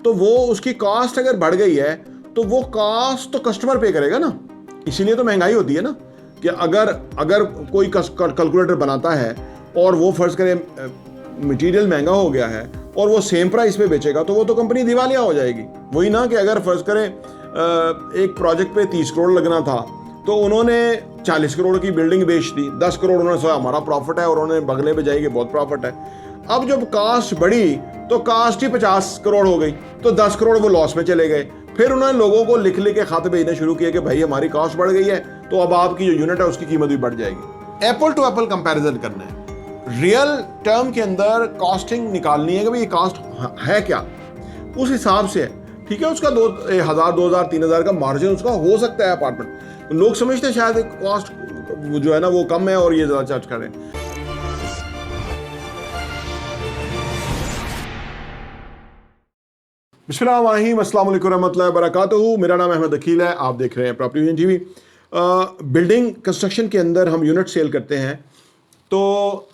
तो वो उसकी कास्ट अगर बढ़ गई है तो वो कास्ट तो कस्टमर पे करेगा ना। इसीलिए तो महंगाई होती है ना, कि अगर कोई कैलकुलेटर बनाता है और वो फर्ज करें मटेरियल महंगा हो गया है और वो सेम प्राइस पे बेचेगा तो वो तो कंपनी दिवालिया हो जाएगी। वही ना कि अगर फर्ज करें एक प्रोजेक्ट पे 30 करोड़ लगना था तो उन्होंने 40 करोड़ की बिल्डिंग बेच दी, 10 करोड़ उन्होंने सोचा हमारा प्रॉफिट है और उन्होंने बगले पे जाएगी बहुत प्रॉफिट है। अब जब कास्ट बढ़ी तो कास्ट ही 50 करोड़ हो गई, तो 10 करोड़ वो लॉस में चले गए। फिर उन्होंने लोगों को लिख के खत भेजने शुरू किए कि भाई हमारी कास्ट बढ़ गई है तो अब आपकी जो यूनिट है उसकी कीमत भी बढ़ जाएगी। एप्पल टू एप्पल कंपैरिजन करना है, रियल टर्म के अंदर कॉस्टिंग निकालनी है कि भाई ये कास्ट है क्या, उस हिसाब से है। ठीक है, उसका 1000, 2000, 3000 का मार्जिन उसका हो सकता है अपार्टमेंट। लोग समझते हैं शायद कॉस्ट जो है ना वो कम है और ये ज्यादा चार्ज कर रहे हैं। बिस्मिल्लाहिर्रहमानिर्रहीम, अस्सलाम वालेकुम रहमतुल्लाहि व बरकातहू। मेरा नाम अहमद अकील है, आप देख रहे हैं property vision TV. Building construction के अंदर हम यूनिट सेल करते हैं। तो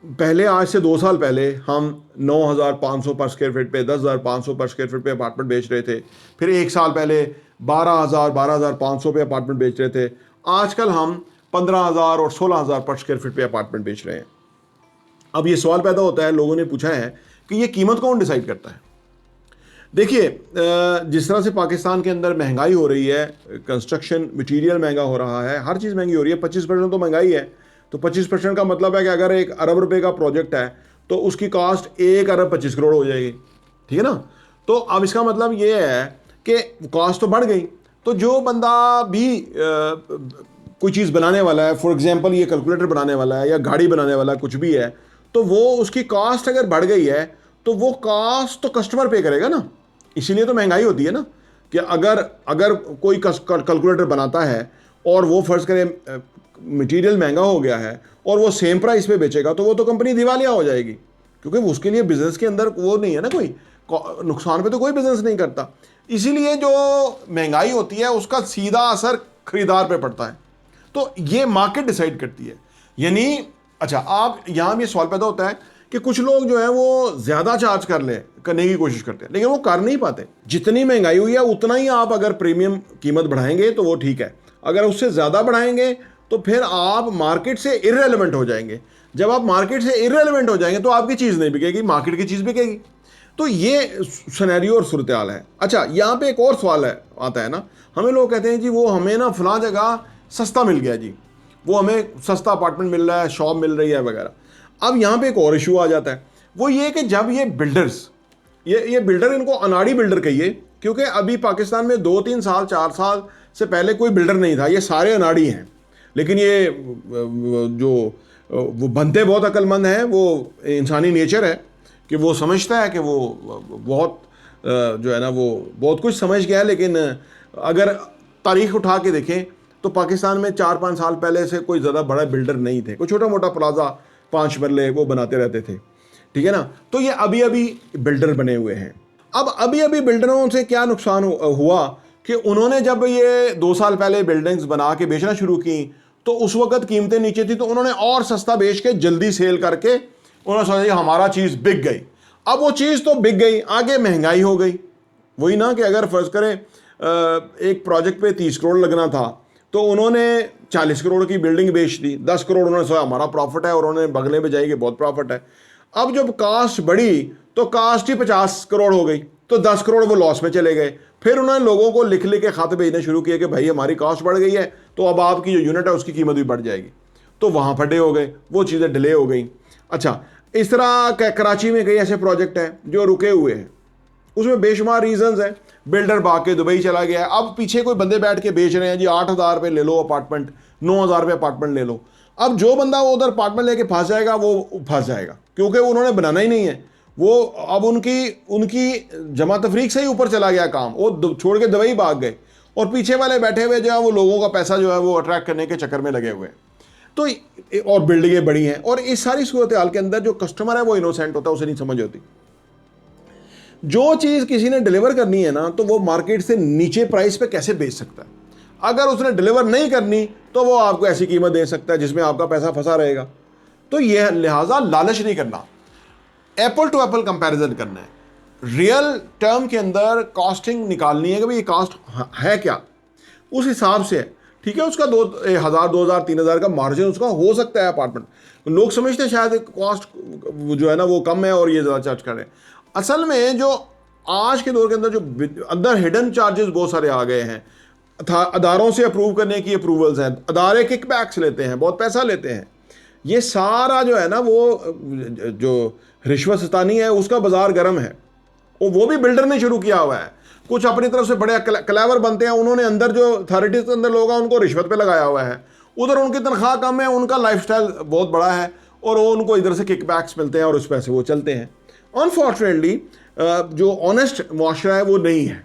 पहले आज से 2 साल पहले हम 9500 पर स्क्वायर फीट पे, 10,500 पर स्क्वायर फीट पे अपार्टमेंट बेच रहे थे। फिर 1 साल पहले 12,500 पे अपार्टमेंट बेच रहे थे। आजकल हम 15,000 और 16,000 पर स्क्वायर फीट पे अपार्टमेंट बेच रहे हैं। अब ये सवाल पैदा होता है, लोगों ने पूछा है कि ये कीमत कौन डिसाइड करता है। देखिए, जिस तरह से पाकिस्तान के अंदर महंगाई हो रही है, कंस्ट्रक्शन मटेरियल महंगा हो रहा है, हर चीज़ महंगी हो रही है। 25% तो महंगाई है। तो 25% का मतलब है कि अगर 1 अरब रुपए का प्रोजेक्ट है तो उसकी कास्ट 1 अरब 25 करोड़ हो जाएगी। ठीक है ना। तो अब इसका मतलब ये है कि कास्ट तो बढ़ गई। तो जो बंदा भी कोई चीज़ बनाने वाला है, फॉर एग्जाम्पल ये कैलकुलेटर बनाने वाला है या गाड़ी बनाने वाला है, कुछ भी है, तो वो उसकी कास्ट अगर बढ़ गई है तो वो कास्ट तो कस्टमर पे करेगा ना। इसीलिए तो महंगाई होती है ना, कि अगर कोई कैलकुलेटर बनाता है और वो फर्ज करें मटेरियल महंगा हो गया है और वो सेम प्राइस पे बेचेगा तो वो तो कंपनी दिवालिया हो जाएगी, क्योंकि उसके लिए बिजनेस के अंदर वो नहीं है ना, कोई नुकसान पे तो कोई बिजनेस नहीं करता। इसीलिए जो महंगाई होती है उसका सीधा असर खरीदार पे पड़ता है। तो ये मार्केट डिसाइड करती है। यानी अच्छा, आप यहाँ भी सवाल पैदा होता है कि कुछ लोग जो है वो ज़्यादा चार्ज करने की कोशिश करते हैं, लेकिन वो कर नहीं पाते। जितनी महंगाई हुई है उतना ही आप अगर प्रीमियम कीमत बढ़ाएंगे तो वो ठीक है, अगर उससे ज़्यादा बढ़ाएंगे तो फिर आप मार्केट से इररेलेवेंट हो जाएंगे। जब आप मार्केट से इररेलेवेंट हो जाएंगे तो आपकी चीज़ नहीं बिकेगी, मार्केट की चीज़ बिकेगी। तो ये सिनेरियो और सूरत हाल है। अच्छा, यहाँ पे एक और सवाल आता है ना, हमें लोग कहते हैं जी वो हमें ना फलां जगह सस्ता मिल गया जी, वो हमें सस्ता अपार्टमेंट मिल रहा है, शॉप मिल रही है वगैरह। अब यहाँ पे एक और इशू आ जाता है, वो ये कि जब ये बिल्डर्स, ये बिल्डर, इनको अनाड़ी बिल्डर कहिए, क्योंकि अभी पाकिस्तान में 2-3 साल 4 साल से पहले कोई बिल्डर नहीं था, ये सारे अनाड़ी हैं। लेकिन ये जो वो बनते बहुत अक्लमंद हैं, वो इंसानी नेचर है कि वो समझता है कि वो बहुत जो है ना वो बहुत कुछ समझ गया है। लेकिन अगर तारीख उठा के देखें तो पाकिस्तान में 4-5 साल पहले से कोई ज़्यादा बड़ा बिल्डर नहीं थे, कोई छोटा मोटा प्लाजा 5 मरले वो बनाते रहते थे। ठीक है ना। तो ये अभी अभी बिल्डर बने हुए हैं। अब अभी अभी बिल्डरों से क्या नुकसान हुआ कि उन्होंने जब ये 2 साल पहले बिल्डिंग्स बना के बेचना शुरू की तो उस वक्त कीमतें नीचे थी, तो उन्होंने और सस्ता बेच के जल्दी सेल करके उन्होंने सोचा हमारा चीज़ बिक गई। अब वो चीज़ तो बिक गई, आगे महंगाई हो गई। वही ना कि अगर फर्ज करें एक प्रोजेक्ट पे 30 करोड़ लगना था तो उन्होंने 40 करोड़ की बिल्डिंग बेच दी, 10 करोड़ उन्होंने सोचा हमारा प्रॉफिट है और उन्होंने बगले में जाएगी बहुत प्रॉफिट है। अब जब कास्ट बढ़ी तो कास्ट ही 50 करोड़ हो गई, तो 10 करोड़ वो लॉस में चले गए। फिर उन्होंने लोगों को लिख के खत भेजने शुरू किए कि भाई हमारी कास्ट बढ़ गई है तो अब आपकी जो यूनिट है उसकी कीमत भी बढ़ जाएगी। तो वहाँ फटे हो गए, वो चीज़ें डिले हो गई। अच्छा, इस तरह कराची में कई ऐसे प्रोजेक्ट हैं जो रुके हुए हैं, उसमें बेशुमार रीजंस हैं। बिल्डर भाग के दुबई चला गया, अब पीछे कोई बंदे बैठ के बेच रहे हैं जी 8,000 रुपये ले लो अपार्टमेंट, 9,000 रुपये अपार्टमेंट ले लो। अब जो बंदा वो उधर अपार्टमेंट लेके फंस जाएगा वो फंस जाएगा, क्योंकि उन्होंने बनाना ही नहीं है। वो अब उनकी जमा तफरीक से ही ऊपर चला गया काम, वो छोड़ के दुबई भाग गए और पीछे वाले बैठे हुए जो है वो लोगों का पैसा जो है वो अट्रैक्ट करने के चक्कर में लगे हुए हैं। तो और बिल्डिंगें बड़ी हैं, और इस सारी सूरत हाल के अंदर जो कस्टमर है वो इनोसेंट होता है, उसे नहीं समझ होती। जो चीज़ किसी ने डिलीवर करनी है ना तो वो मार्केट से नीचे प्राइस पे कैसे बेच सकता है। अगर उसने डिलीवर नहीं करनी तो वो आपको ऐसी कीमत दे सकता है जिसमें आपका पैसा फंसा रहेगा। तो यह लिहाजा लालच नहीं करना, एप्पल टू एप्पल कंपैरिजन करना है। रियल टर्म के अंदर कॉस्टिंग निकालनी है कि भाई ये कॉस्ट है क्या, उस हिसाब से है। ठीक है, उसका 2,000 2,000 3,000 का मार्जिन उसका हो सकता है अपार्टमेंट। लोग समझते हैं शायद कॉस्ट जो है ना वो कम है और ये ज़्यादा चार्ज कर रहे हैं। असल में जो आज के दौर के अंदर जो अंदर हिडन चार्जेस बहुत सारे आ गए हैं, अदारों से अप्रूव करने की अप्रूवल्स हैं, अदारे किकबैक्स लेते हैं, बहुत पैसा लेते हैं। ये सारा जो है ना वो जो रिश्वत सतानी है उसका बाजार गर्म है। और वो भी बिल्डर ने शुरू किया हुआ है। कुछ अपनी तरफ से बड़े क्लेवर बनते हैं, उन्होंने अंदर जो अथॉरिटीज के अंदर लोग हैं उनको रिश्वत पे लगाया हुआ है। उधर उनकी तनख्वाह कम है, उनका लाइफस्टाइल बहुत बड़ा है और वो उनको इधर से किकबैक्स मिलते हैं और उस पैसे वो चलते हैं। अनफॉर्चुनेटली जो ऑनेस्ट मुआशरा है वो नहीं है,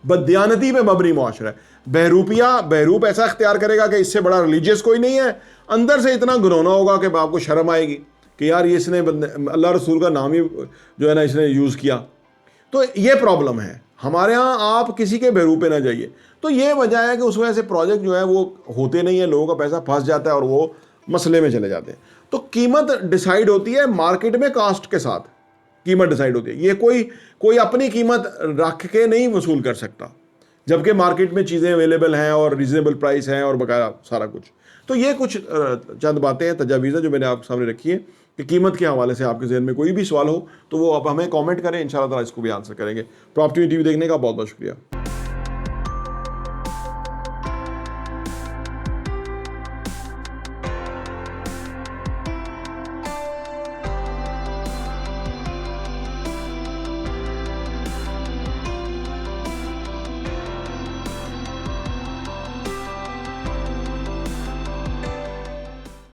बददियानती में मबनी मुआशरा है। बहरूप ऐसा इख्तियार करेगा कि इससे बड़ा रिलीजियस कोई नहीं है, अंदर से इतना घिनौना होगा कि आपको शर्म आएगी कि यार ये इसने अल्लाह रसूल का नाम ही जो है ना इसने यूज़ किया। तो ये प्रॉब्लम है हमारे यहाँ, आप किसी के बहरूप पे ना जाइए। तो ये वजह है कि उस वजह से प्रोजेक्ट जो है वो होते नहीं है, लोगों का पैसा फंस जाता है और वो मसले में चले जाते हैं। तो कीमत डिसाइड होती है मार्केट में, कास्ट के साथ कीमत डिसाइड होती है। ये कोई अपनी कीमत रख के नहीं वसूल कर सकता, जबकि मार्केट में चीज़ें अवेलेबल हैं और रीजनेबल प्राइस हैं और बकाया सारा कुछ। तो ये कुछ चंद बातें हैं, तजावीज़ जो मैंने आप सामने रखी है कि कीमत के हवाले से आपके जहन में कोई भी सवाल हो तो वो आप हमें कमेंट करें, इंशाल्लाह ताला इसको भी आंसर करेंगे। प्रॉपर्टी टीवी देखने का बहुत बहुत शुक्रिया।